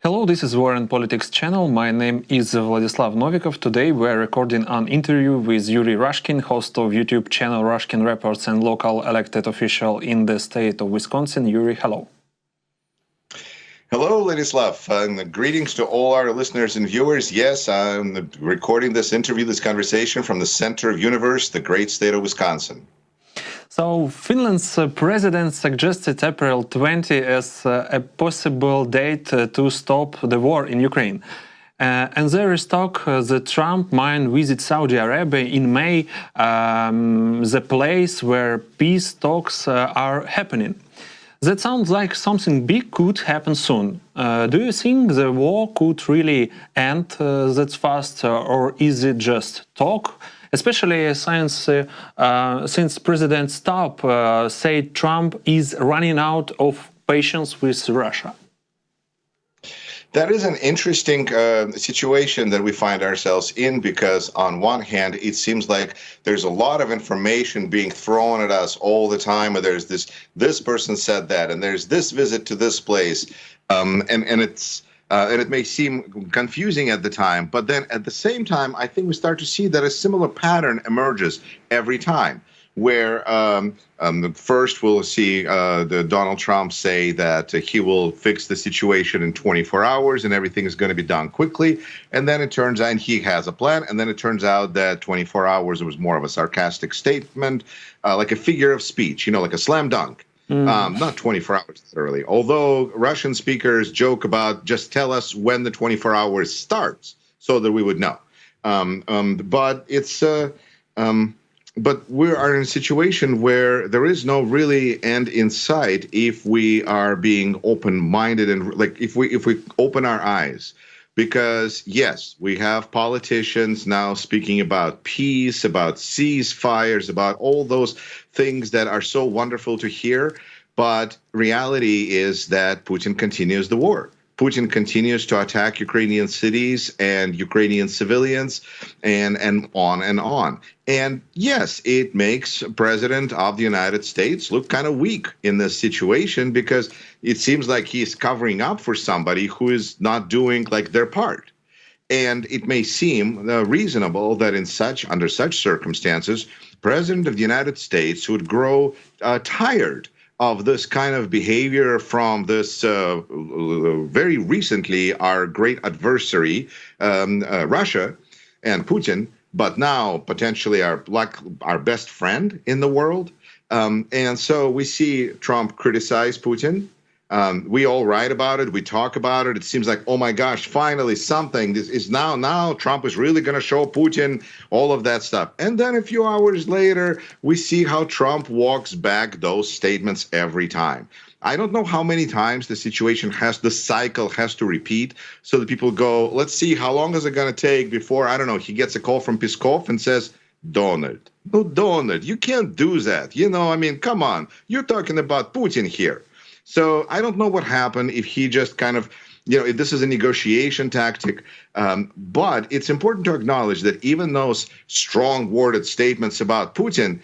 Hello, this is War and Politics channel. My name is Vladislav Novikov. Today we're recording an interview with Yuri Rashkin, host of YouTube channel Rashkin Reports and local elected official in the state of Wisconsin. Yuri, hello. Hello, Vladislav, and greetings to all our listeners and viewers. Yes, I'm recording this interview, this conversation from the center of universe, the great state of Wisconsin. So, Finland's president suggested April 20 as a possible date to stop the war in Ukraine. And there is talk that Trump might visit Saudi Arabia in May, the place where peace talks are happening. That sounds like something big could happen soon. Do you think the war could really end that fast, or is it just talk? Especially since President Stubb said Trump is running out of patience with Russia. That is an interesting situation that we find ourselves in, because on one hand, it seems like there's a lot of information being thrown at us all the time. Where there's this person said that, and there's this visit to this place, and it may seem confusing at the time, but then at the same time, I think we start to see that a similar pattern emerges every time, where first we'll see Donald Trump say that he will fix the situation in 24 hours and everything is going to be done quickly. And then it turns out he has a plan. And then it turns out that 24 hours was more of a sarcastic statement, like a figure of speech, like a slam dunk. Not 24 hours necessarily, although Russian speakers joke about just tell us when the 24 hours starts so that we would know. But we are in a situation where there is no really end in sight if we are being open-minded and if we open our eyes. Because yes, we have politicians now speaking about peace, about ceasefires, about all those things that are so wonderful to hear. But reality is that Putin continues the war. Putin continues to attack Ukrainian cities and Ukrainian civilians and on and on. And yes, it makes President of the United States look kind of weak in this situation, because it seems like he's covering up for somebody who is not doing their part. And it may seem reasonable that under such circumstances, President of the United States would grow tired of this kind of behavior from this very recently our great adversary, Russia and Putin, but now potentially our best friend in the world. And so we see Trump criticize Putin. We all write about it. We talk about it. It seems like, oh my gosh, finally something. This is now Trump is really going to show Putin all of that stuff. And then a few hours later, we see how Trump walks back those statements every time. I don't know how many times the cycle has to repeat so that people go, let's see, how long is it going to take before, I don't know, he gets a call from Peskov and says, Donald, you can't do that. Come on, you're talking about Putin here. So I don't know what happened, if he just kind of, if this is a negotiation tactic. But it's important to acknowledge that even those strong worded statements about Putin,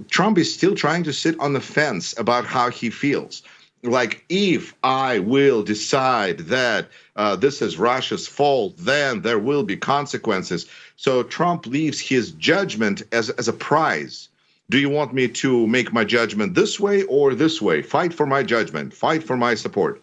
Trump is still trying to sit on the fence about how he feels. Like, if I will decide that this is Russia's fault, then there will be consequences. So Trump leaves his judgment as a prize. Do you want me to make my judgment this way or this way? Fight for my judgment. Fight for my support.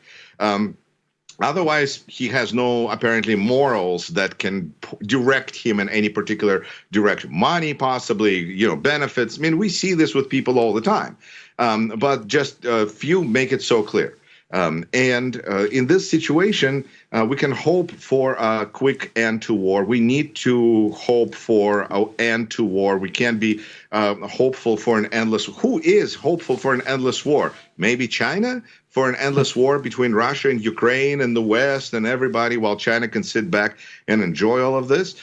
Otherwise, he has no, apparently, morals that can direct him in any particular direction. Money, possibly, benefits. We see this with people all the time. But just a few make it so clear. In this situation, we can hope for a quick end to war. We need to hope for an end to war. We can't be hopeful for an endless. Who is hopeful for an endless war? Maybe China, for an endless war between Russia and Ukraine and the West and everybody, while China can sit back and enjoy all of this.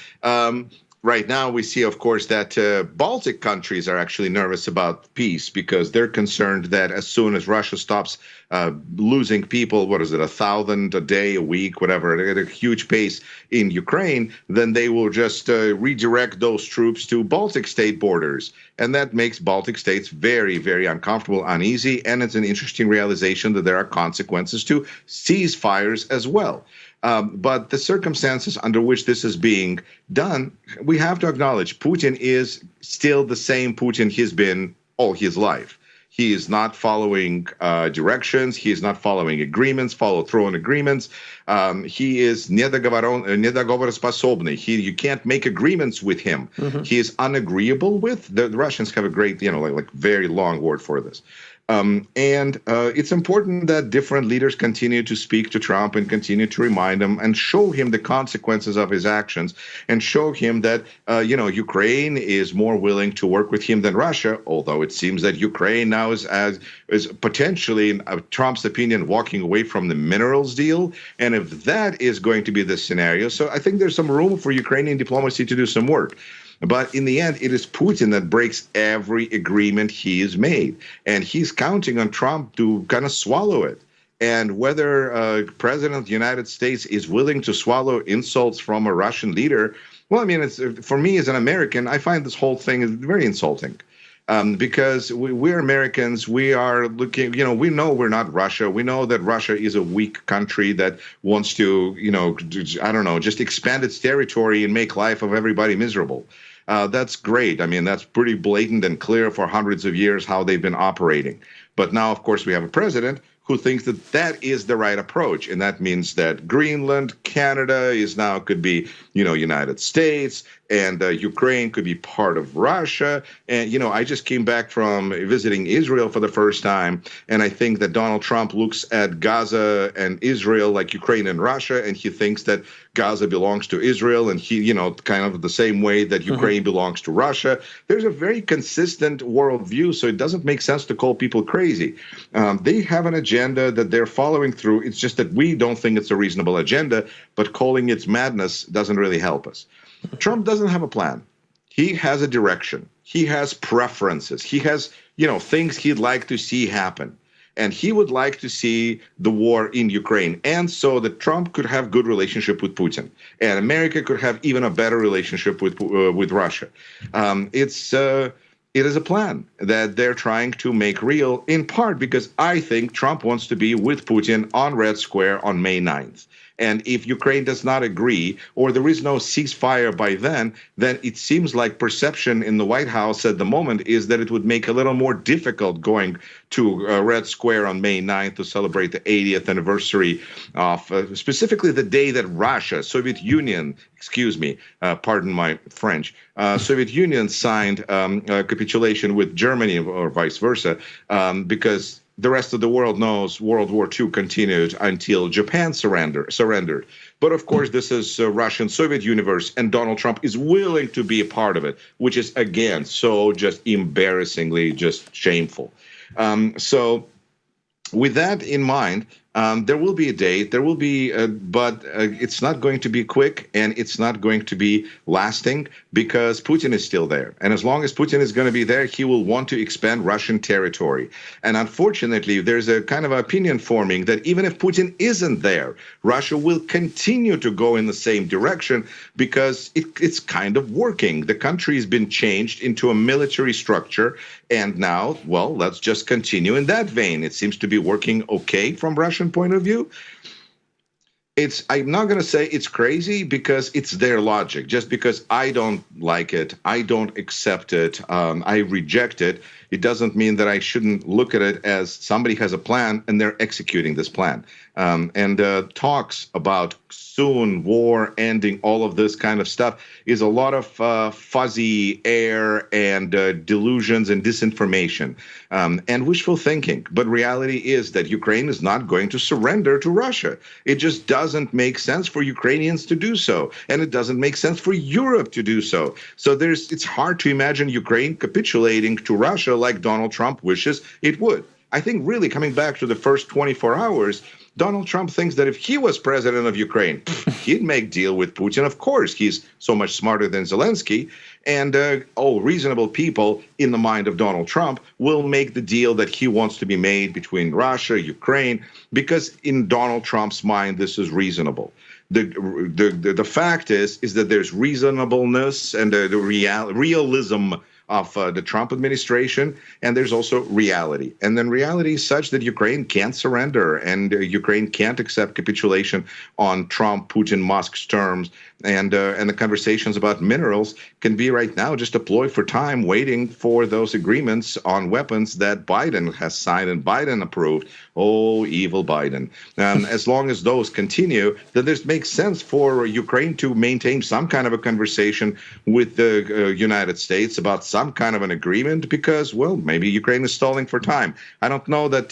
Right now, we see, of course, that Baltic countries are actually nervous about peace, because they're concerned that as soon as Russia stops losing people, 1,000 a day, a week, whatever, at a huge pace in Ukraine, then they will just redirect those troops to Baltic state borders. And that makes Baltic states very, very uncomfortable, uneasy. And it's an interesting realization that there are consequences to ceasefires as well. But the circumstances under which this is being done, we have to acknowledge Putin is still the same Putin he's been all his life. He is not following directions. He is not following agreements, follow-through agreements. He is недоговороспособный. You can't make agreements with him. He is unagreeable with. The Russians have a great, like very long word for this. It's important that different leaders continue to speak to Trump and continue to remind him and show him the consequences of his actions and show him that, Ukraine is more willing to work with him than Russia, although it seems that Ukraine now is potentially, in Trump's opinion, walking away from the minerals deal. And if that is going to be the scenario, so I think there's some room for Ukrainian diplomacy to do some work. But in the end, it is Putin that breaks every agreement he has made. And he's counting on Trump to kind of swallow it. And whether President of the United States is willing to swallow insults from a Russian leader, well, I mean, for me as an American, I find this whole thing is very insulting. Because we're Americans, we are looking, we know we're not Russia. We know that Russia is a weak country that wants to, just expand its territory and make life of everybody miserable. That's great. I mean, that's pretty blatant and clear for hundreds of years how they've been operating. But now, of course, we have a president who thinks that that is the right approach. And that means that Greenland, Canada could be, United States, and Ukraine could be part of Russia. And, I just came back from visiting Israel for the first time. And I think that Donald Trump looks at Gaza and Israel like Ukraine and Russia. And he thinks that Gaza belongs to Israel. And he, kind of the same way that Ukraine belongs to Russia. There's a very consistent worldview. So it doesn't make sense to call people crazy. They have an agenda that they're following through. It's just that we don't think it's a reasonable agenda. But calling it madness doesn't really help us. Trump doesn't have a plan. He has a direction. He has preferences. He has, things he'd like to see happen. And he would like to see the war in Ukraine. And so that Trump could have good relationship with Putin. And America could have even a better relationship with Russia. It is a plan that they're trying to make real, in part because I think Trump wants to be with Putin on Red Square on May 9th. And if Ukraine does not agree, or there is no ceasefire by then it seems like perception in the White House at the moment is that it would make a little more difficult going to Red Square on May 9th to celebrate the 80th anniversary of specifically the day that Russia, Soviet Union, pardon my French, Soviet Union signed a capitulation with Germany or vice versa, because the rest of the world knows World War II continued until Japan surrendered. But of course, this is a Russian-Soviet universe, and Donald Trump is willing to be a part of it, which is, again, so just embarrassingly just shameful. So with that in mind, there will be a date, but it's not going to be quick, and it's not going to be lasting because Putin is still there. And as long as Putin is going to be there, he will want to expand Russian territory. And unfortunately, there's a kind of opinion forming that even if Putin isn't there, Russia will continue to go in the same direction because it's kind of working. The country has been changed into a military structure. And now, well, let's just continue in that vein. It seems to be working okay from Russian point of view. I'm not going to say it's crazy because it's their logic. Just because I don't like it, I don't accept it, I reject it, it doesn't mean that I shouldn't look at it as somebody has a plan and they're executing this plan. Talks about soon war ending, all of this kind of stuff is a lot of fuzzy air and delusions and disinformation and wishful thinking. But reality is that Ukraine is not going to surrender to Russia. It just doesn't make sense for Ukrainians to do so. And it doesn't make sense for Europe to do so. So it's hard to imagine Ukraine capitulating to Russia like Donald Trump wishes it would. I think really coming back to the first 24 hours, Donald Trump thinks that if he was president of Ukraine, he'd make deal with Putin. Of course, he's so much smarter than Zelensky. And all reasonable people in the mind of Donald Trump will make the deal that he wants to be made between Russia, Ukraine, because in Donald Trump's mind, this is reasonable. The fact is that there's reasonableness and the realism of the Trump administration, and there's also reality. And then reality is such that Ukraine can't surrender, and Ukraine can't accept capitulation on Trump, Putin, Musk's terms. And the conversations about minerals can be right now just a ploy for time, waiting for those agreements on weapons that Biden has signed and Biden approved. Oh, evil Biden. As long as those continue, then this makes sense for Ukraine to maintain some kind of a conversation with the United States about some kind of an agreement because, well, maybe Ukraine is stalling for time. I don't know that.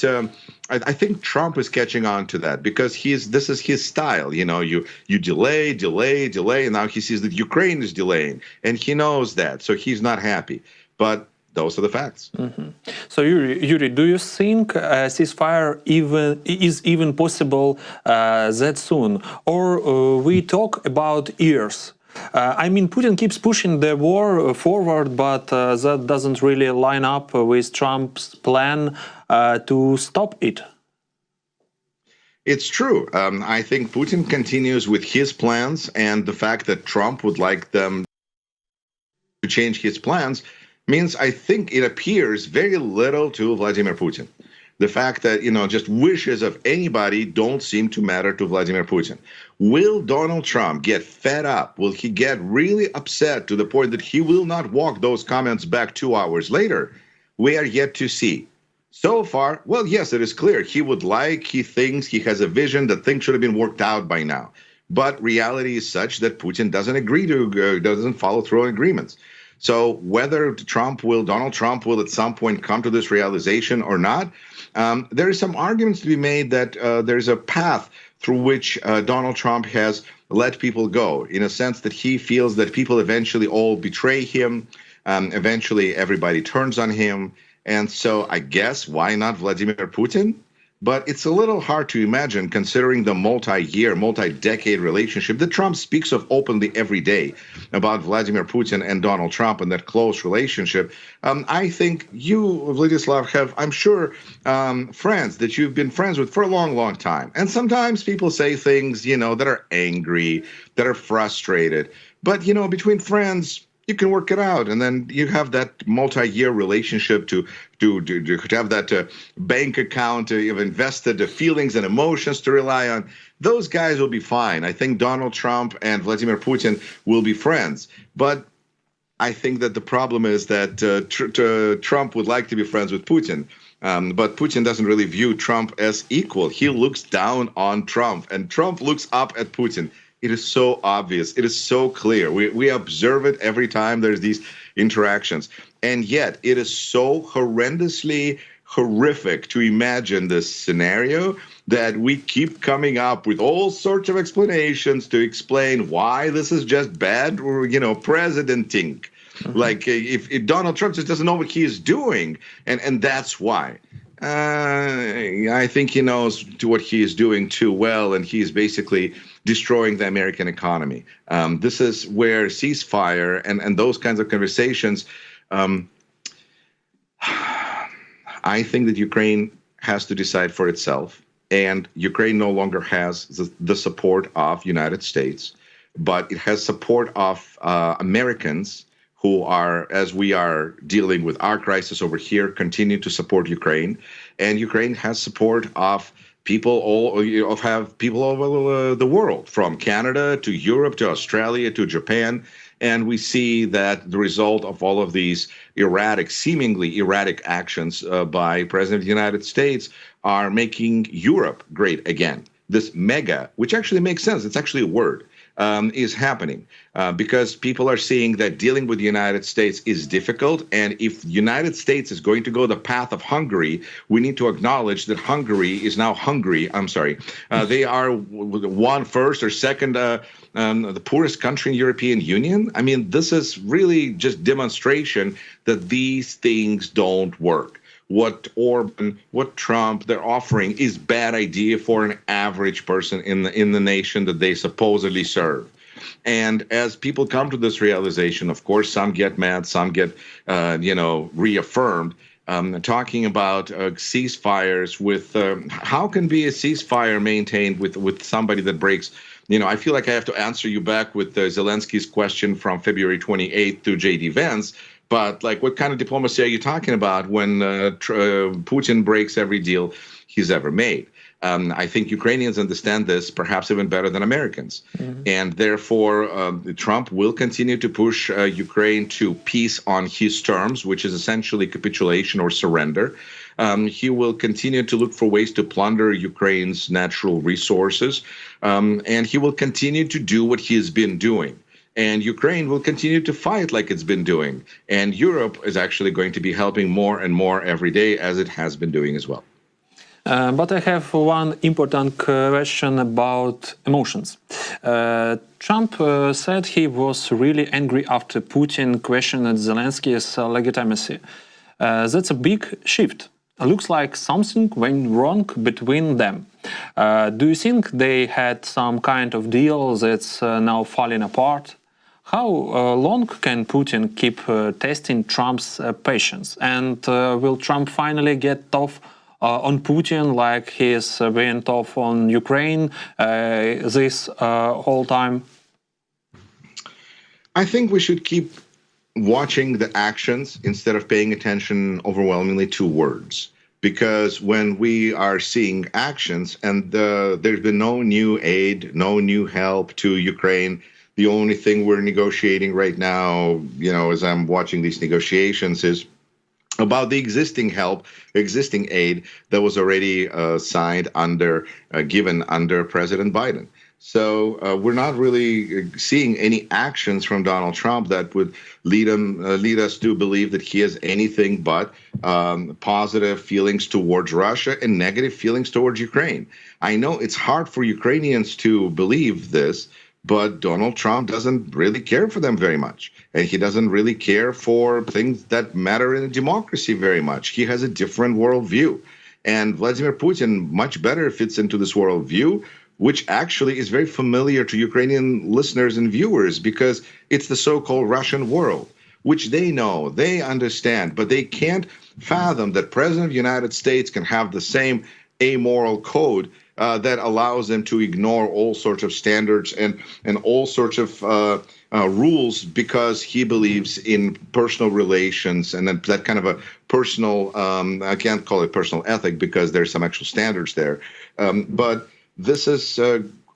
I think Trump is catching on to that because this is his style. You know, you delay, and now he sees that Ukraine is delaying, and he knows that, so he's not happy. But those are the facts. Mm-hmm. So, Yuri, do you think a ceasefire is even possible that soon, or we talk about years? I mean, Putin keeps pushing the war forward, but that doesn't really line up with Trump's plan to stop it. It's true. I think Putin continues with his plans, and the fact that Trump would like them to change his plans means I think it appears very little to Vladimir Putin. The fact that, just wishes of anybody don't seem to matter to Vladimir Putin. Will Donald Trump get fed up? Will he get really upset to the point that he will not walk those comments back 2 hours later? We are yet to see. So far, well, yes, it is clear. He thinks, he has a vision that things should have been worked out by now. But reality is such that Putin doesn't follow through on agreements. So whether Donald Trump will at some point come to this realization or not, there are some arguments to be made that there's a path through which Donald Trump has let people go, in a sense that he feels that people eventually all betray him, eventually everybody turns on him, and so I guess why not Vladimir Putin? But it's a little hard to imagine considering the multi-decade relationship that Trump speaks of openly every day about Vladimir Putin and Donald Trump and that close relationship. I think you, Vladislav, have, I'm sure, friends that you've been friends with for a long, long time. And sometimes people say things, that are angry, that are frustrated. But, between friends, you can work it out, and then you have that multi-year relationship to have that bank account you've invested the feelings and emotions to rely on. Those guys will be fine. I think Donald Trump and Vladimir Putin will be friends, but I think that the problem is that Trump would like to be friends with Putin. But Putin doesn't really view Trump as equal. He looks down on Trump, and Trump looks up at Putin. It is so obvious. It is so clear. We observe it every time there's these interactions. And yet it is so horrendously horrific to imagine this scenario that we keep coming up with all sorts of explanations to explain why this is just bad, presidenting. Mm-hmm. Like if Donald Trump just doesn't know what he is doing, and that's why. I think he knows what he is doing too well, and he's basically destroying the American economy. This is where ceasefire and those kinds of conversations, I think that Ukraine has to decide for itself, and Ukraine no longer has the support of United States, but it has support of Americans who are, as we are dealing with our crisis over here, continue to support Ukraine, and Ukraine has support of people all over the world, from Canada to Europe to Australia to Japan, and we see that the result of all of these seemingly erratic actions by President of the United States are making Europe great again. This mega, which actually makes sense, it's actually a word. Is happening because people are seeing that dealing with the United States is difficult. And if the United States is going to go the path of Hungary, we need to acknowledge that Hungary is now Hungary. I'm sorry. They are first or second, the poorest country in the European Union. I mean, this is really just demonstration that these things don't work. What Orban, what Trump, they're offering is bad idea for an average person in the nation that they supposedly serve. And as people come to this realization, of course, some get mad, some get, reaffirmed. Talking about ceasefires with how can be a ceasefire maintained with somebody that breaks. I feel like I have to answer you back with Zelensky's question from February 28th to J.D. Vance. But like, what kind of diplomacy are you talking about when Putin breaks every deal he's ever made? I think Ukrainians understand this perhaps even better than Americans. And therefore, Trump will continue to push Ukraine to peace on his terms, which is essentially capitulation or surrender. He will continue to look for ways to plunder Ukraine's natural resources. And he will continue to do what he has been doing. And Ukraine will continue to fight like it's been doing. And Europe is actually going to be helping more and more every day, as it has been doing as well. But I have one important question about emotions. Trump said he was really angry after Putin questioned Zelensky's legitimacy. That's a big shift. Looks like something went wrong between them. Do you think they had some kind of deal that's now falling apart? How long can Putin keep testing Trump's patience? And will Trump finally get tough on Putin like he's been tough on Ukraine this whole time? I think we should keep watching the actions instead of paying attention overwhelmingly to words. Because when we are seeing actions and there's been no new aid, no new help to Ukraine, the only thing we're negotiating right now, as I'm watching these negotiations, is about the existing help, existing aid that was already signed given under President Biden. So we're not really seeing any actions from Donald Trump that would lead us to believe that he has anything but positive feelings towards Russia and negative feelings towards Ukraine. I know it's hard for Ukrainians to believe this, but Donald Trump doesn't really care for them very much. And he doesn't really care for things that matter in a democracy very much. He has a different worldview. And Vladimir Putin much better fits into this worldview, which actually is very familiar to Ukrainian listeners and viewers because it's the so-called Russian world, which they know, they understand, but they can't fathom that President of the United States can have the same amoral code that allows them to ignore all sorts of standards and all sorts of rules because he believes in personal relations and then that kind of a personal, I can't call it personal ethic because there's some actual standards there. But this is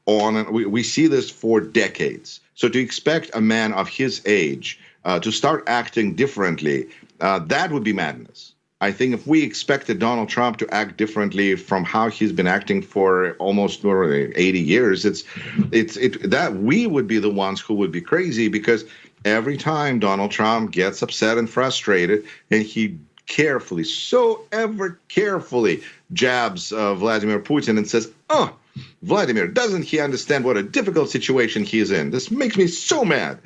we see this for decades. So to expect a man of his age to start acting differently, that would be madness. I think if we expected Donald Trump to act differently from how he's been acting for almost 80 years, that we would be the ones who would be crazy because every time Donald Trump gets upset and frustrated and he carefully, so ever carefully jabs Vladimir Putin and says, "Oh, Vladimir, doesn't he understand what a difficult situation he is in? This makes me so mad."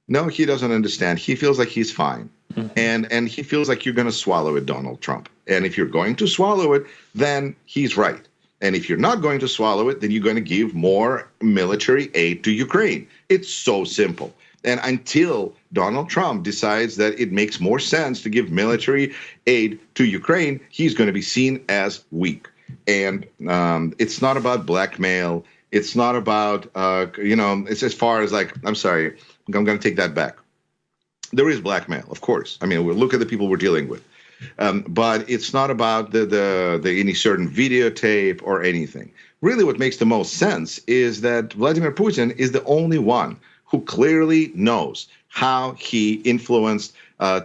No, he doesn't understand. He feels like he's fine. And he feels like you're going to swallow it, Donald Trump. And if you're going to swallow it, then he's right. And if you're not going to swallow it, then you're going to give more military aid to Ukraine. It's so simple. And until Donald Trump decides that it makes more sense to give military aid to Ukraine, he's going to be seen as weak. And it's not about blackmail. It's not about, it's as far as like, I'm sorry, I'm going to take that back. There is blackmail, of course. I mean, look at the people we're dealing with. But it's not about the any certain videotape or anything. Really, what makes the most sense is that Vladimir Putin is the only one who clearly knows how he influenced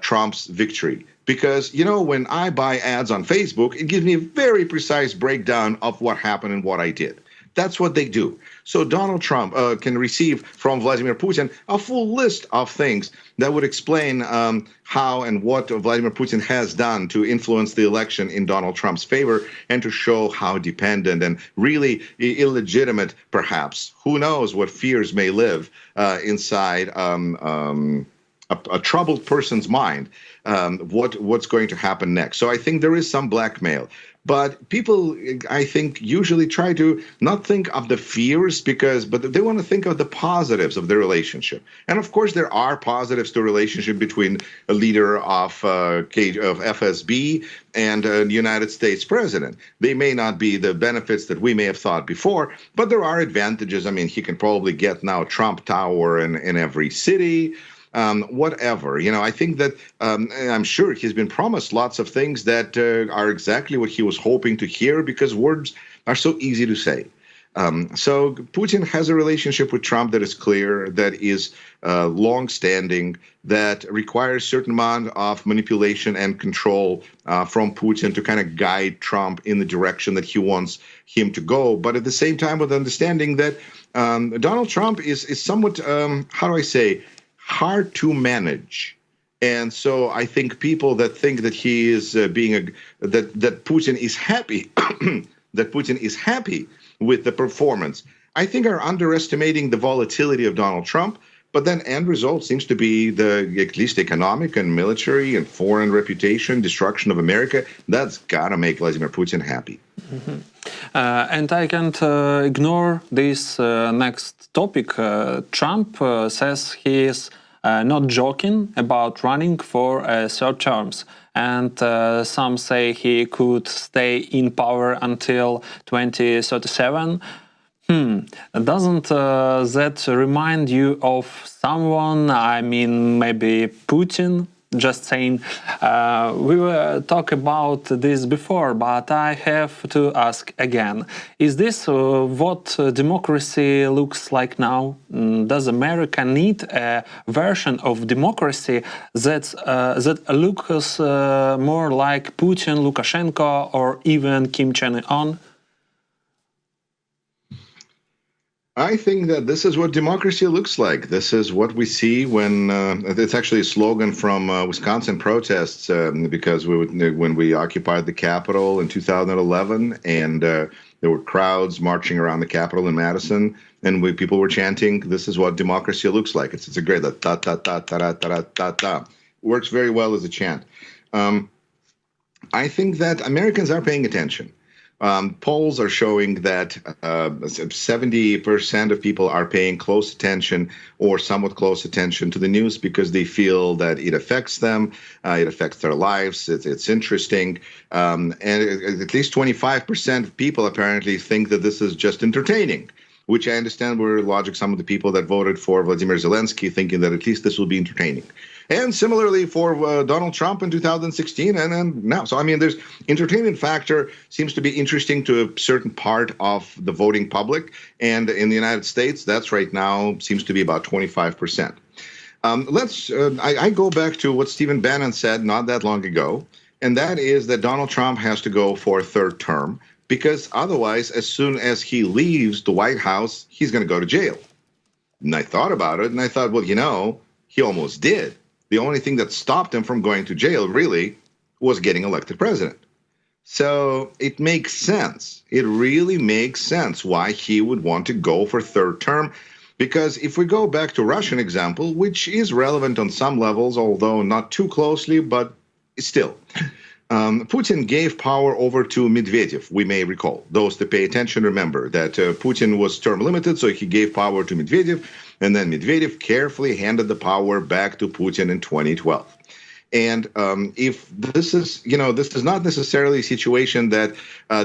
Trump's victory. Because, when I buy ads on Facebook, it gives me a very precise breakdown of what happened and what I did. That's what they do. So Donald Trump can receive from Vladimir Putin a full list of things that would explain how and what Vladimir Putin has done to influence the election in Donald Trump's favor and to show how dependent and really illegitimate, perhaps, who knows what fears may live inside a troubled person's mind, what's going to happen next. So I think there is some blackmail. But people, I think, usually try to not think of the fears but they want to think of the positives of the relationship. And of course, there are positives to a relationship between a leader of FSB and a United States president. They may not be the benefits that we may have thought before, but there are advantages. I mean, he can probably get now Trump Tower in every city. whatever. I think that I'm sure he's been promised lots of things that are exactly what he was hoping to hear, because words are so easy to say. So Putin has a relationship with Trump that is clear, that is long-standing, that requires a certain amount of manipulation and control from Putin to kind of guide Trump in the direction that he wants him to go. But at the same time, with understanding that Donald Trump is somewhat, how do I say, hard to manage. And so I think people that think that he is that Putin is happy, that Putin is happy with the performance, I think are underestimating the volatility of Donald Trump. But then end result seems to be the at least economic and military and foreign reputation destruction of America. That's gotta make Vladimir Putin happy. Mm-hmm. And I can't ignore this next topic. Trump says he is not joking about running for third terms. And some say he could stay in power until 2037. Doesn't that remind you of someone? I mean, maybe Putin? Just saying. We will talk about this before, but I have to ask again. Is this what democracy looks like now? Does America need a version of democracy that looks more like Putin, Lukashenko, or even Kim Jong-un? I think that this is what democracy looks like. This is what we see when it's actually a slogan from Wisconsin protests, because when we occupied the Capitol in 2011, and there were crowds marching around the Capitol in Madison, and people were chanting, "This is what democracy looks like." It's a great ta ta ta ta ta ta ta ta. Works very well as a chant. I think that Americans are paying attention. Polls are showing that 70% of people are paying close attention or somewhat close attention to the news because they feel that it affects them, it affects their lives, it's interesting. And at least 25% of people apparently think that this is just entertaining, which I understand were logic some of the people that voted for Vladimir Zelensky, thinking that at least this will be entertaining. And similarly for Donald Trump in 2016 and now. So, I mean, there's entertainment factor seems to be interesting to a certain part of the voting public. And in the United States, that's right now seems to be about 25%. I go back to what Stephen Bannon said not that long ago, and that is that Donald Trump has to go for a third term, because otherwise, as soon as he leaves the White House, he's going to go to jail. And I thought about it, and I thought, well, he almost did. The only thing that stopped him from going to jail, really, was getting elected president. So it makes sense. It really makes sense why he would want to go for third term. Because if we go back to Russian example, which is relevant on some levels, although not too closely, but still, Putin gave power over to Medvedev, we may recall. Those that pay attention remember that Putin was term limited, so he gave power to Medvedev, and then Medvedev carefully handed the power back to Putin in 2012. And if this is, this is not necessarily a situation that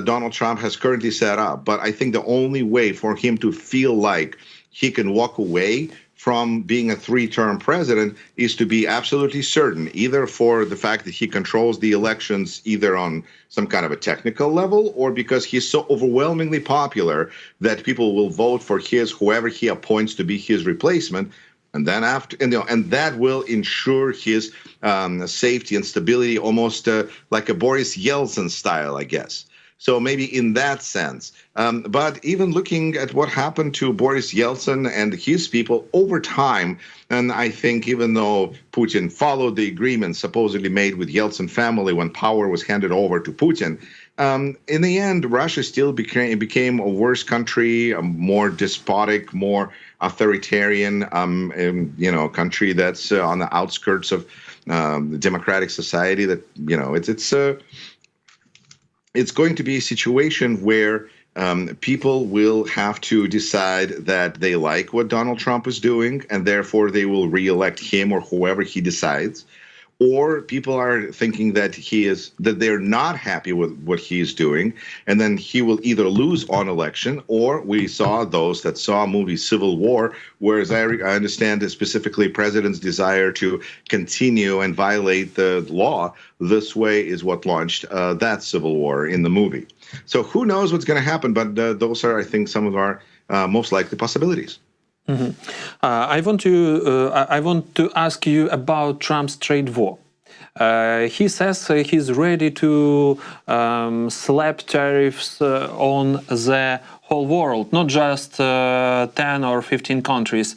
Donald Trump has currently set up, but I think the only way for him to feel like he can walk away from being a three-term president is to be absolutely certain, either for the fact that he controls the elections either on some kind of a technical level or because he's so overwhelmingly popular that people will vote for whoever he appoints to be his replacement. And then and that will ensure his safety and stability, almost like a Boris Yeltsin style, I guess. So maybe in that sense. But even looking at what happened to Boris Yeltsin and his people over time, and I think even though Putin followed the agreement supposedly made with Yeltsin family when power was handed over to Putin, in the end, Russia still became a worse country, a more despotic, more authoritarian, country that's on the outskirts of the democratic society. That it's going to be a situation where people will have to decide that they like what Donald Trump is doing, and therefore they will reelect him or whoever he decides. or people are thinking that they're not happy with what he's doing, and then he will either lose on election, or we saw those that saw movie Civil War, whereas I understand that specifically president's desire to continue and violate the law this way is what launched that Civil War in the movie. So who knows what's going to happen, but those are, I think, some of our most likely possibilities. Mm-hmm. I want to ask you about Trump's trade war. He says he's ready to slap tariffs on the whole world, not just 10 or 15 countries.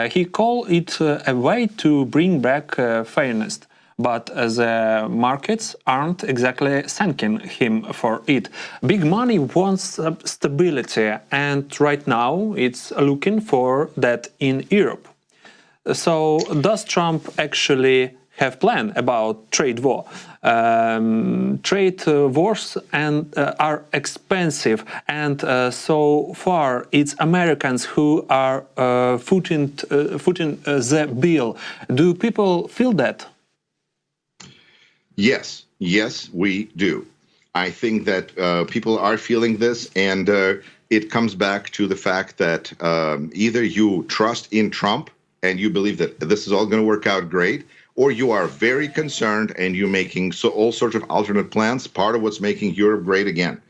He called it a way to bring back fairness. But the markets aren't exactly thanking him for it. Big money wants stability, and right now it's looking for that in Europe. So does Trump actually have plan about trade war? Trade wars are expensive, and so far it's Americans who are footing the bill. Do people feel that? Yes, we do. I think that people are feeling this, and it comes back to the fact that either you trust in Trump and you believe that this is all going to work out great, or you are very concerned and you're making all sorts of alternate plans, part of what's making Europe great again.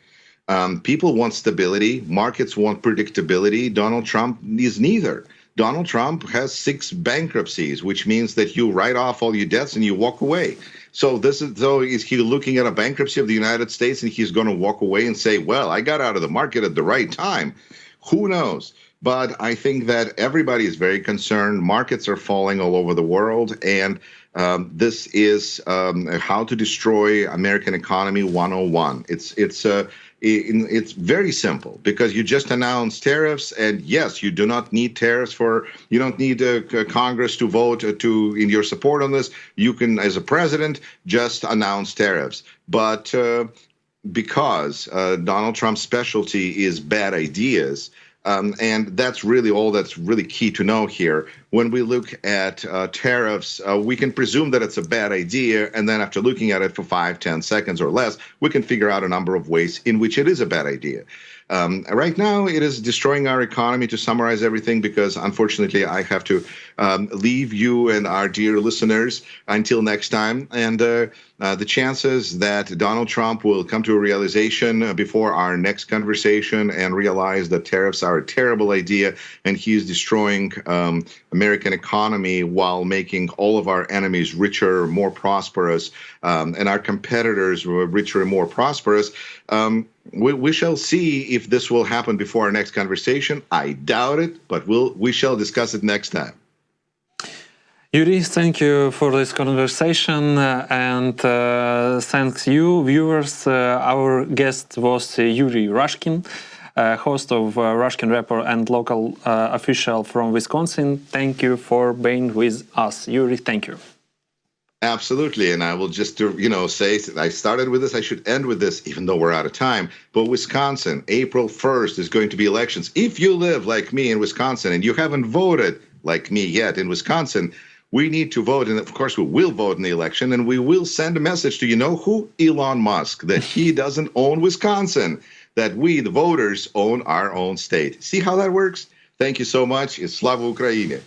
People want stability. Markets want predictability. Donald Trump is neither. Donald Trump has 6 bankruptcies, which means that you write off all your debts and you walk away. So is he looking at a bankruptcy of the United States and he's going to walk away and say, well, I got out of the market at the right time? Who knows? But I think that everybody is very concerned. Markets are falling all over the world, and this is how to destroy American economy 101. It's very simple, because you just announced tariffs, and yes, you do not need tariffs you don't need Congress to vote in your support on this. You can, as a president, just announce tariffs. But because Donald Trump's specialty is bad ideas, and that's really all that's really key to know here. When we look at tariffs, we can presume that it's a bad idea, and then after looking at it for 5-10 seconds or less, we can figure out a number of ways in which it is a bad idea. Right now, it is destroying our economy, to summarize everything, because unfortunately, I have to leave you and our dear listeners until next time. And the chances that Donald Trump will come to a realization before our next conversation and realize that tariffs are a terrible idea and he is destroying American economy while making all of our enemies richer, more prosperous, and our competitors richer and more prosperous. We shall see if this will happen before our next conversation. I doubt it, but we shall discuss it next time. Yuri, thank you for this conversation, and thanks you, viewers. Our guest was Yuri Rashkin, host of Rashkin Report and local official from Wisconsin. Thank you for being with us. Yuri, thank you. Absolutely, and I will just say, I started with this, I should end with this, even though we're out of time. But Wisconsin, April 1st is going to be elections. If you live like me in Wisconsin and you haven't voted like me yet in Wisconsin, we need to vote, and of course we will vote in the election, and we will send a message to who? Elon Musk, that he doesn't own Wisconsin, that we, the voters, own our own state. See how that works? Thank you so much. Slava Ukraini.